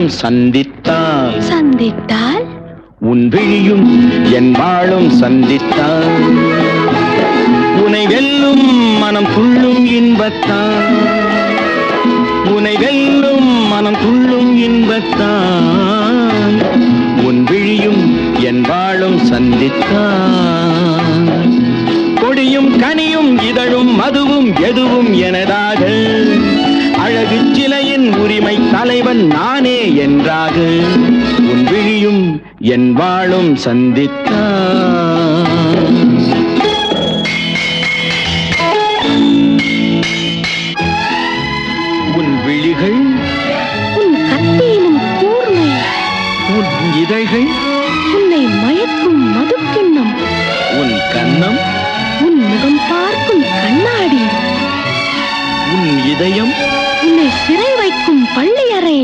சந்தித்தால் சந்தித்தால் உன் விழியும் என் வாழும் சந்தித்தால் உனை வெல்லும் மனம் துள்ளும் இன்பத்தான் உனை வெல்லும் மனம் துள்ளும் இன்பத்தான் உன் விழியும் என் வாழும் சந்தித்தான் கொடியும் கனியும் இதழும் மதுவும் எதுவும் எனதாக அழகு சிலையின் உரிமை தலைவன் நானே என்றாக உன் விழியும் என் வாழும் சந்தித்தான் உன் விழிகள் உன் கத்தியிலும் கூர்மை உன் இதழ்கள் உன்னை மயக்கும் மதுக்கிண்ணம் உன் கன்னம் உன் முகம் பார்க்கும் கண்ணாடி உன் இதயம் உன்னை சிறை வைக்கும் பள்ளியறை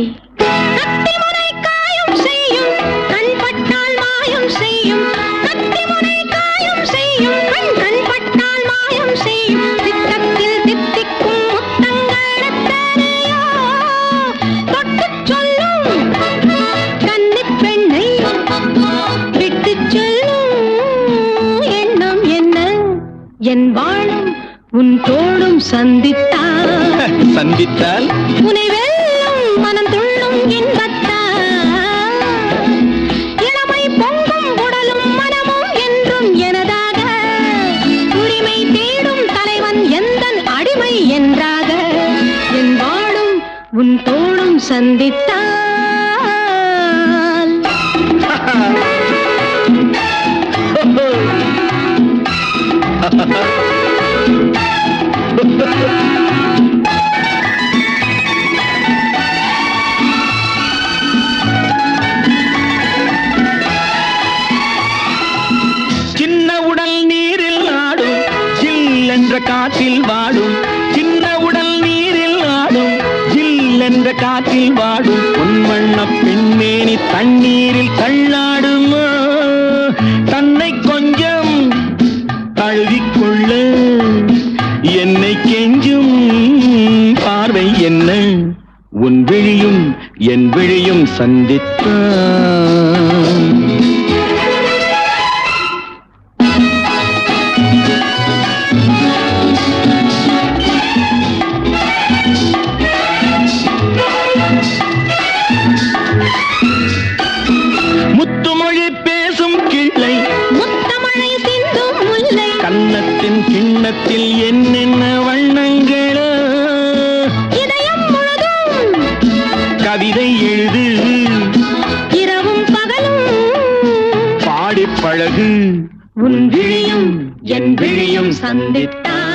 என் வாழும் உன் தோளும் சந்தித்தால் சந்தித்தால் உனை வெல்லும் மனம் துள்ளும் இன்பத்தால் இளமை பொங்கும் உடலும் மனமும் என்றும் எனதாக உரிமை தேடும் தலைவன் எந்தன் அடிமை என்றாக என் வாழும் உன் தோளும் சந்தித்தால் சின்ன உடல் நீரில் ஆடும் ஜில் என்ற காற்றில் வாடும் சின்ன உடல் நீரில் ஆடும் ஜில் என்ற காற்றில் வாடும் பொன்வண்ண பெண்மேனி தண்ணீரில் தள்ளாடுமா தன்னை கொஞ்சம் தழுவிக்கொள்ள என்னை கெஞ்சும் பார்வை என்ன உன் விழியும் என் விழியும் சந்தித்தான் முத்துமொழி பேசும் கிள்ளை முத்தமழை சிந்தும் முல்லை கன்னத்தின் கிண்ணத்தில் என்னென்ன வண்ணங்களோ இதயம் முழுதும் கவிதை எழுது இரவும் பகலும் பாடிப் பழகு உன் விழியும் என் விழியும் சந்தித்தான்